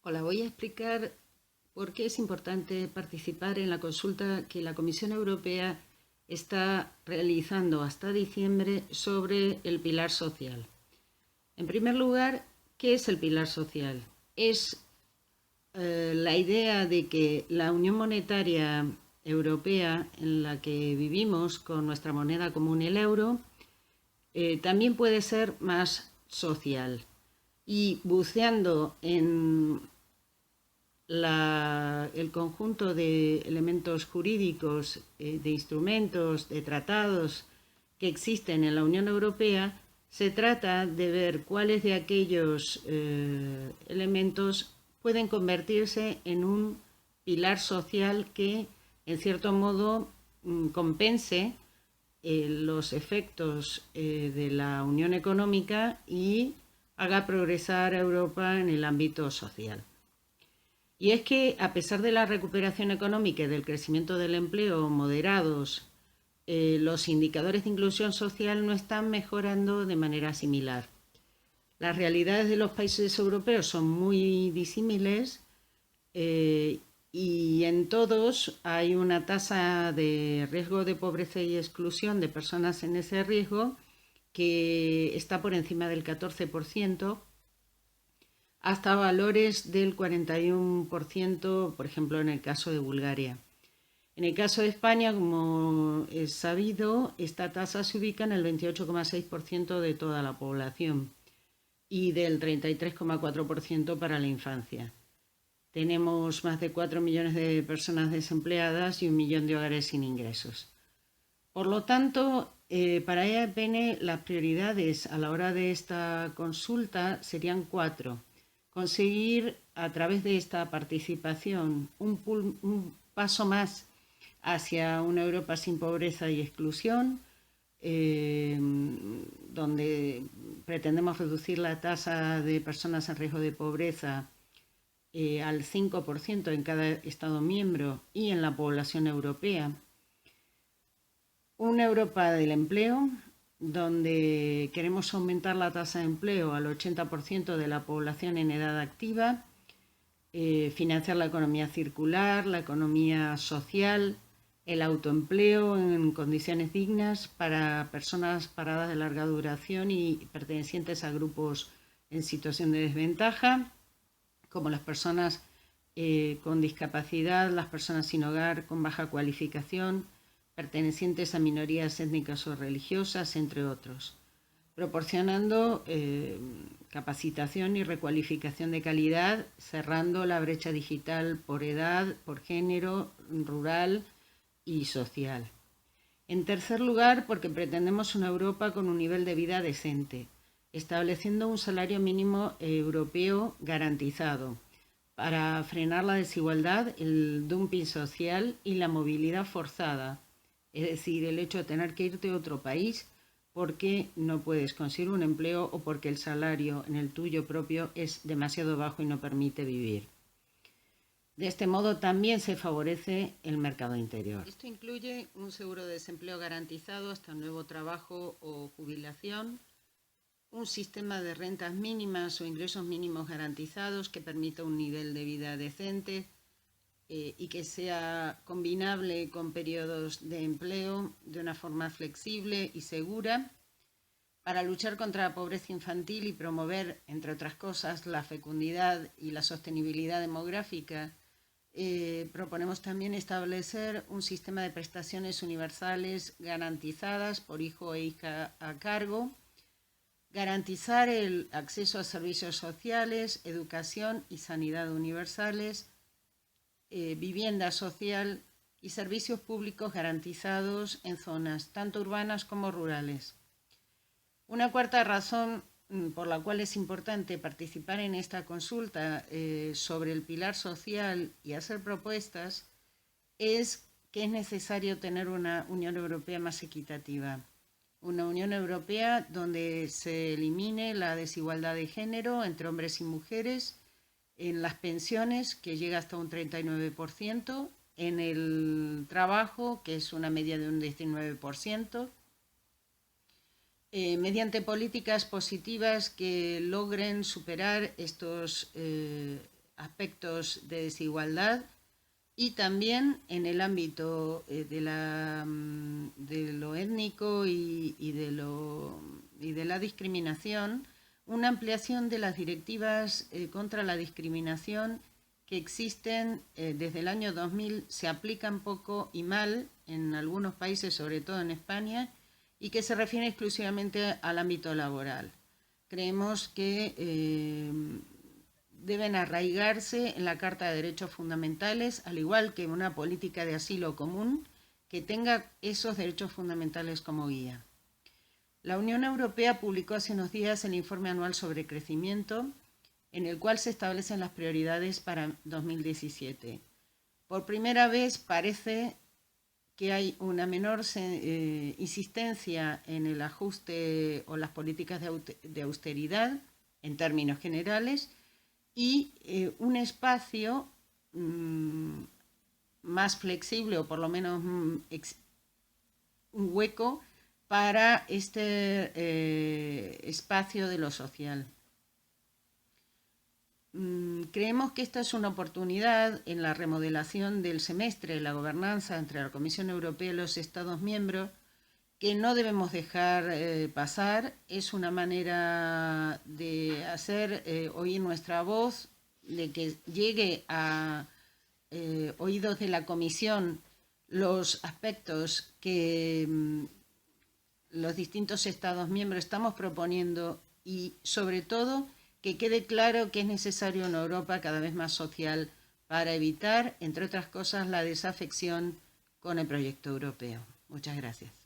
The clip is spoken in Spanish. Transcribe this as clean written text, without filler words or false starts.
Hola, voy a explicar por qué es importante participar en la consulta que la Comisión Europea está realizando hasta diciembre sobre el pilar social. En primer lugar, ¿qué es el pilar social? Es la idea de que la Unión Monetaria Europea, en la que vivimos con nuestra moneda común, el euro, también puede ser más social. Y buceando en el conjunto de elementos jurídicos, de instrumentos, de tratados que existen en la Unión Europea, se trata de ver cuáles de aquellos elementos pueden convertirse en un pilar social que, en cierto modo, compense los efectos de la Unión Económica y haga progresar a Europa en el ámbito social. Y es que, a pesar de la recuperación económica y del crecimiento del empleo moderados, los indicadores de inclusión social no están mejorando de manera similar. Las realidades de los países europeos son muy disímiles y en todos hay una tasa de riesgo de pobreza y exclusión de personas en ese riesgo que está por encima del 14%, hasta valores del 41%, por ejemplo, en el caso de Bulgaria. En el caso de España, como es sabido, esta tasa se ubica en el 28,6% de toda la población y del 33,4% para la infancia. Tenemos más de 4 millones de personas desempleadas y 1 millón de hogares sin ingresos. Por lo tanto, para EAPN las prioridades a la hora de esta consulta serían 4. Conseguir a través de esta participación un paso más hacia una Europa sin pobreza y exclusión, donde pretendemos reducir la tasa de personas en riesgo de pobreza al 5% en cada Estado miembro y en la población europea. Una Europa del empleo, donde queremos aumentar la tasa de empleo al 80% de la población en edad activa, financiar la economía circular, la economía social, el autoempleo en condiciones dignas para personas paradas de larga duración y pertenecientes a grupos en situación de desventaja, como las personas con discapacidad, las personas sin hogar, con baja cualificación, pertenecientes a minorías étnicas o religiosas, entre otros, proporcionando capacitación y recualificación de calidad, cerrando la brecha digital por edad, por género, rural y social. En tercer lugar, porque pretendemos una Europa con un nivel de vida decente, estableciendo un salario mínimo europeo garantizado para frenar la desigualdad, el dumping social y la movilidad forzada, es decir, el hecho de tener que irte a otro país porque no puedes conseguir un empleo o porque el salario en el tuyo propio es demasiado bajo y no permite vivir. De este modo también se favorece el mercado interior. Esto incluye un seguro de desempleo garantizado hasta un nuevo trabajo o jubilación, un sistema de rentas mínimas o ingresos mínimos garantizados que permita un nivel de vida decente y que sea combinable con periodos de empleo de una forma flexible y segura, para luchar contra la pobreza infantil y promover, entre otras cosas, la fecundidad y la sostenibilidad demográfica. Proponemos también establecer un sistema de prestaciones universales garantizadas por hijo e hija a cargo, garantizar el acceso a servicios sociales, educación y sanidad universales, vivienda social y servicios públicos garantizados en zonas tanto urbanas como rurales. Una cuarta razón por la cual es importante participar en esta consulta sobre el pilar social y hacer propuestas es que es necesario tener una Unión Europea más equitativa. Una Unión Europea donde se elimine la desigualdad de género entre hombres y mujeres, en las pensiones, que llega hasta un 39%, en el trabajo, que es una media de un 19%, mediante políticas positivas que logren superar estos aspectos de desigualdad y también en el ámbito de lo étnico y de la discriminación, una ampliación de las directivas contra la discriminación que existen desde el año 2000, se aplican poco y mal en algunos países, sobre todo en España, y que se refiere exclusivamente al ámbito laboral. Creemos que deben arraigarse en la Carta de Derechos Fundamentales, al igual que una política de asilo común que tenga esos derechos fundamentales como guía. La Unión Europea publicó hace unos días el informe anual sobre crecimiento, en el cual se establecen las prioridades para 2017. Por primera vez parece que hay una menor insistencia en el ajuste o las políticas de austeridad en términos generales y un espacio más flexible o por lo menos un hueco para este espacio de lo social. Creemos que esta es una oportunidad en la remodelación del semestre de la gobernanza entre la Comisión Europea y los Estados miembros que no debemos dejar pasar. Es una manera de hacer oír nuestra voz, de que llegue a oídos de la Comisión los aspectos que los distintos Estados miembros estamos proponiendo y, sobre todo, que quede claro que es necesario una Europa cada vez más social para evitar, entre otras cosas, la desafección con el proyecto europeo. Muchas gracias.